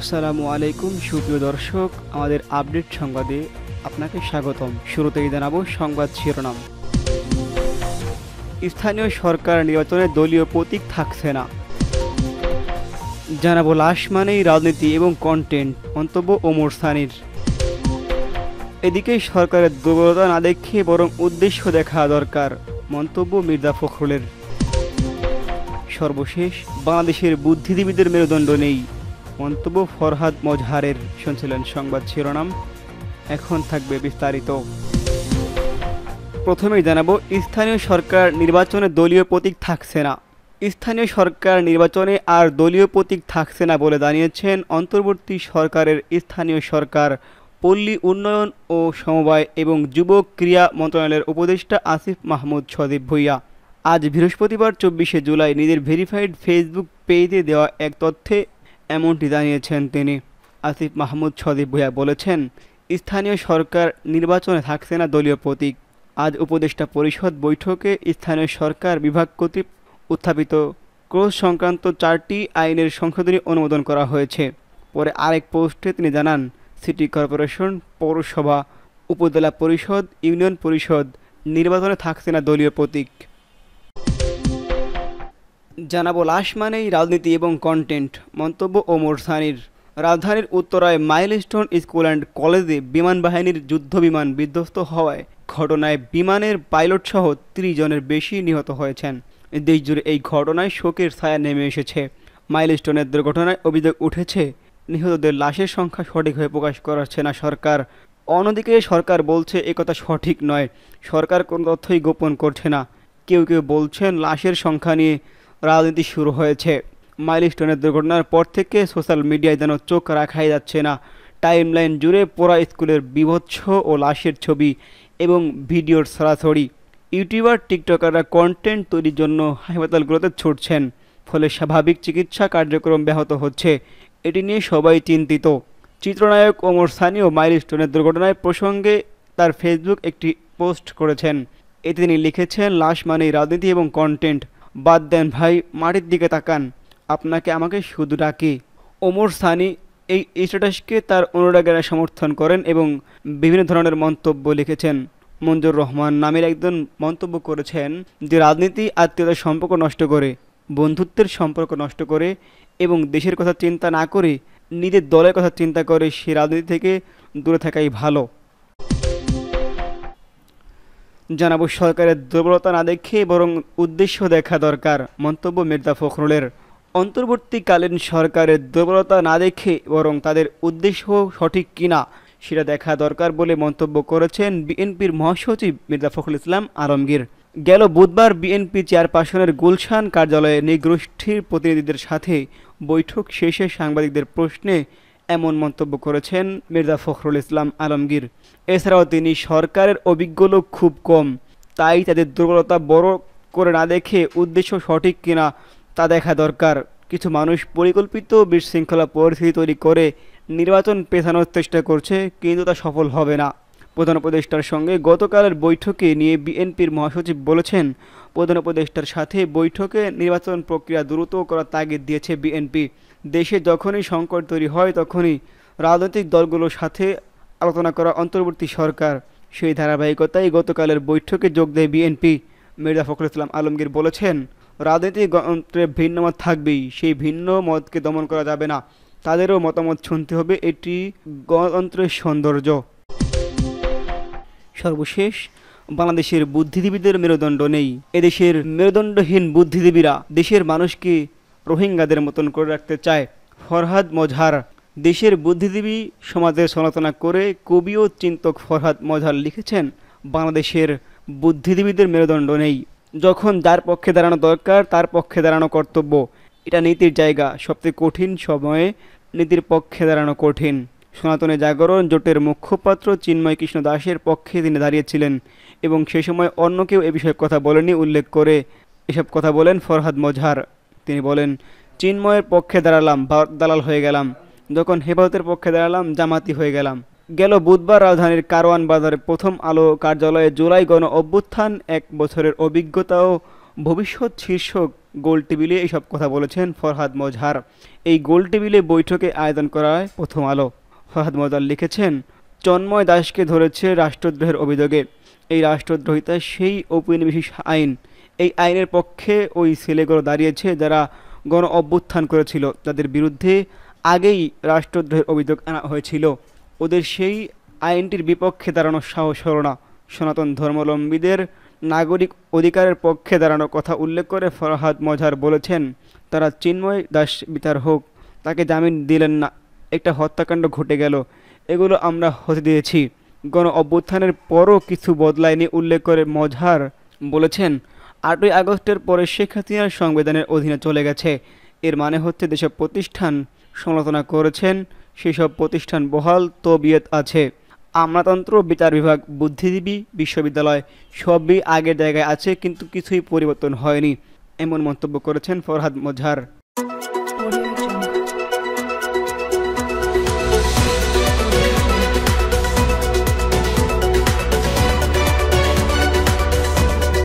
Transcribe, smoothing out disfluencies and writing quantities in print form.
আসসালামু আলাইকুম সুপ্রিয় দর্শক, আমাদের আপডেট সংবাদে আপনাকে স্বাগতম। শুরুতেই জানাবো সংবাদ শিরোনাম। স্থানীয় সরকার নির্বাচনে দলীয় প্রতীক থাকছে না। জানাবো লাশ মানেই রাজনীতি এবং কন্টেন্ট, মন্তব্য ওমর সানির। এদিকে সরকারের দুর্বলতা না দেখে বরং উদ্দেশ্য দেখা দরকার, মন্তব্য মির্জা ফখরুলের। সর্বশেষ, বাংলাদেশের বুদ্ধিজীবীদের মেরুদণ্ড নেই, মন্তব্য ফরহাদ মজহারের। শুনছিলেন সংবাদ শিরোনাম, এখন থাকবে বিস্তারিত। প্রথমেই জানাবো, স্থানীয় সরকার নির্বাচনে দলীয় প্রতীক থাকছে না। স্থানীয় সরকার নির্বাচনে আর দলীয় প্রতীক থাকছে না বলে জানিয়েছেন অন্তর্বর্তী সরকারের স্থানীয় সরকার, পল্লী উন্নয়ন ও সমবায় এবং যুব ক্রীড়া মন্ত্রণালয়ের উপদেষ্টা আসিফ মাহমুদ সজীব ভুঁইয়া। আজ বৃহস্পতিবার 24শে জুলাই নিজের ভেরিফাইড ফেসবুক পেজে দেওয়া এক তথ্যে এমনটি জানিয়েছেন তিনি। আসিফ মাহমুদ সজীব ভুঁইয়া বলেছেন, স্থানীয় সরকার নির্বাচনে থাকছে না দলীয় প্রতীক। আজ উপদেষ্টা পরিষদ বৈঠকে স্থানীয় সরকার বিভাগ কর্তৃক উত্থাপিত ক্রস সংক্রান্ত 4টি আইনের সংশোধনী অনুমোদন করা হয়েছে। পরে আরেক পোস্টে তিনি জানান, সিটি কর্পোরেশন, পৌরসভা, উপজেলা পরিষদ, ইউনিয়ন পরিষদ নির্বাচনে থাকছে না দলীয় প্রতীক। জানাবো লাশ মানেই রাজনীতি এবং কন্টেন্ট, মন্তব্য ওমর সানির। রাজধানীর উত্তরায় মাইলস্টোন স্কুল অ্যান্ড কলেজে বিমান বাহিনীর যুদ্ধবিমান বিধ্বস্ত হওয়ায় ঘটনায় বিমানের পাইলটসহ 30 জনের বেশি নিহত হয়েছেন। দেশজুড়ে এই ঘটনায় শোকের ছায়া নেমে এসেছে। মাইলস্টোনের দুর্ঘটনায় অভিযোগ উঠেছে, নিহতদের লাশের সংখ্যা সঠিকভাবে প্রকাশ করাচ্ছে না সরকার। অন্যদিকে সরকার বলছে একথা সঠিক নয়, সরকার কোনো তথ্যই গোপন করছে না। কেউ কেউ বলছেন লাশের সংখ্যা নিয়ে রাজনীতি শুরু হয়েছে। মাইলস্টোনের দুর্ঘটনার পর থেকে সোশ্যাল মিডিয়ায় যেন চোখ রাখাই যাচ্ছে না। টাইমলাইন জুড়ে পোড়া স্কুলের বীভৎস ও লাশের ছবি এবং ভিডিওর ছড়াছড়ি। ইউটিউবার, টিকটকাররা কন্টেন্ট তৈরির জন্য হাসপাতালগুলোতে ছুটছেন, ফলে স্বাভাবিক চিকিৎসা কার্যক্রম ব্যাহত হচ্ছে। এটি নিয়ে সবাই চিন্তিত। চিত্রনায়ক ওমর সানিও মাইলস্টোনের দুর্ঘটনায় প্রসঙ্গে তার ফেসবুক একটি পোস্ট করেছেন। এতে তিনি লিখেছেন, লাশ মানেই রাজনীতি এবং কন্টেন্ট, বাদ দেন ভাই, মাটির দিকে তাকান, আপনাকে আমাকে শুধু ডাকি। ওমর সানি এই স্ট্যাটাসকে তার অনুরাগীরা সমর্থন করেন এবং বিভিন্ন ধরনের মন্তব্য লিখেছেন। মঞ্জুর রহমান নামের একজন মন্তব্য করেছেন যে রাজনীতি আত্মীয়তার সম্পর্ক নষ্ট করে, বন্ধুত্বের সম্পর্ক নষ্ট করে এবং দেশের কথা চিন্তা না করে নিজের দলের কথা চিন্তা করে সে রাজনীতি থেকে দূরে থাকাই ভালো। জানাবো সরকারের দুর্বলতা না দেখে বরং উদ্দেশ্য দেখা দরকার, মন্তব্য মির্জা ফখরুলের। অন্তর্বর্তীকালীন সরকারের দুর্বলতা না দেখে বরং তাদের উদ্দেশ্য সঠিক কিনা সেটা দেখা দরকার বলে মন্তব্য করেছেন বিএনপির মহাসচিব মির্জা ফখরুল ইসলাম আলমগীর। গেল বুধবার বিএনপি চেয়ারপারসনের গুলশান কার্যালয়ে নৃগোষ্ঠীর প্রতিনিধিদের সাথে বৈঠক শেষে সাংবাদিকদের প্রশ্নে এমন মন্তব্য করেছেন মির্জা ফখরুল ইসলাম আলমগীর। এছাড়াও তিনি সরকারের অভিজ্ঞ লোক খুব কম, তাই তাদের দুর্বলতা বড় করে না দেখে উদ্দেশ্য সঠিক কিনা তা দেখা দরকার। কিছু মানুষ পরিকল্পিত বিশৃঙ্খলা পরিস্থিতি তৈরি করে নির্বাচন পেছানোর চেষ্টা করছে, কিন্তু তা সফল হবে না। প্রধান উপদেষ্টার সঙ্গে গতকালের বৈঠকে নিয়ে বিএনপির মহাসচিব বলেছেন, প্রধান উপদেষ্টার সাথে বৈঠকে নির্বাচন প্রক্রিয়া দ্রুত করার তাগিদ দিয়েছে বিএনপি। দেশে যখনই সংকট তৈরি হয় তখনই রাজনৈতিক দলগুলোর সাথে আলোচনা করা অন্তর্বর্তী সরকার। সেই ধারাবাহিকতায় গতকালের বৈঠকে যোগ দেয় বিএনপি। মির্জা ফখরুল ইসলাম আলমগীর বলেছেন, রাজনীতি গণতন্ত্রে ভিন্ন মত থাকবেই, সেই ভিন্ন মতকে দমন করা যাবে না, তাদেরও মতামত শুনতে হবে, এটি গণতন্ত্রের সৌন্দর্য। সর্বশেষ, বাংলাদেশের বুদ্ধিজীবীদের মেরুদণ্ড নেই। এদেশের মেরুদণ্ডহীন বুদ্ধিজীবীরা দেশের মানুষকে রোহিঙ্গাদের মতন করে রাখতে চায়, ফরহাদ মজহার। দেশের বুদ্ধিজীবী সমাজের সমালোচনা করে কবি ও চিন্তক ফরহাদ মজহার লিখেছেন, বাংলাদেশের বুদ্ধিজীবীদের মেরুদণ্ড নেই। যখন যার পক্ষে দাঁড়ানো দরকার তার পক্ষে দাঁড়ানো কর্তব্য, এটা নীতির জায়গা। সবচেয়ে কঠিন সময়ে নীতির পক্ষে দাঁড়ানো কঠিন। সনাতনী জাগরণ জোটের মুখপাত্র চিন্ময় কৃষ্ণ দাসের পক্ষে তিনি দাঁড়িয়েছিলেন এবং সে সময় অন্য কেউ এ বিষয়ে কথা বলেনি উল্লেখ করে এসব কথা বলেন ফরহাদ মজহার। তিনি বলেন, চিন্ময়ের পক্ষে দাঁড়ালাম, দালাল হয়ে গেলাম, যখন হেফাজতের পক্ষে দাঁড়ালাম জামাতি হয়ে গেলাম। গেল বুধবার রাজধানীর কারওয়ান বাজারে প্রথম আলো কার্যালয়ে জুলাই গণ অভ্যুত্থান 1 বছরের অভিজ্ঞতা ও ভবিষ্যৎ শীর্ষক গোল টেবিলে এইসব কথা বলেছেন ফরহাদ মজহার। এই গোল টেবিলে বৈঠকে আয়োজন করা হয় প্রথম আলো। ফরহাদ মজহার লিখেছেন, তন্ময় দাসকে ধরেছে রাষ্ট্রদ্রোহের অভিযোগে। এই রাষ্ট্রদ্রোহিতা সেই ঔপনিবেশিক আইন। এই আইনের পক্ষে ওই ছেলেগুলো দাঁড়িয়েছে যারা গণ অভ্যুত্থান করেছিল, যাদের বিরুদ্ধে আগেই রাষ্ট্রদ্রোহের অভিযোগ আনা হয়েছিল। ওদের সেই আইনটির বিপক্ষে দাঁড়ানোর সাহস হলো না। সনাতন ধর্মাবলম্বীদের নাগরিক অধিকারের পক্ষে দাঁড়ানোর কথা উল্লেখ করে ফরহাদ মজহার বলেছেন, তারা চিন্ময় দাস বিচার হোক, তাকে জামিন দিলেন না, একটা হত্যাকাণ্ড ঘটে গেল, এগুলো আমরা হতে দিয়েছি। গণ অভ্যুত্থানের পরও কিছু বদলায়নি উল্লেখ করে মজহার বলেছেন, 8ই আগস্টের পরে শেখ হাসিনার সংবিধানের অধীনে চলে গেছে। এর মানে হচ্ছে যেসব প্রতিষ্ঠান সমালোচনা করেছেন সেসব প্রতিষ্ঠান বহাল তবিয়ত আছে। আমলাতন্ত্র, বিচার বিভাগ, বুদ্ধিজীবী, বিশ্ববিদ্যালয় সবই আগের জায়গায় আছে, কিন্তু কিছুই পরিবর্তন হয়নি, এমন মন্তব্য করেছেন ফরহাদ মজহার।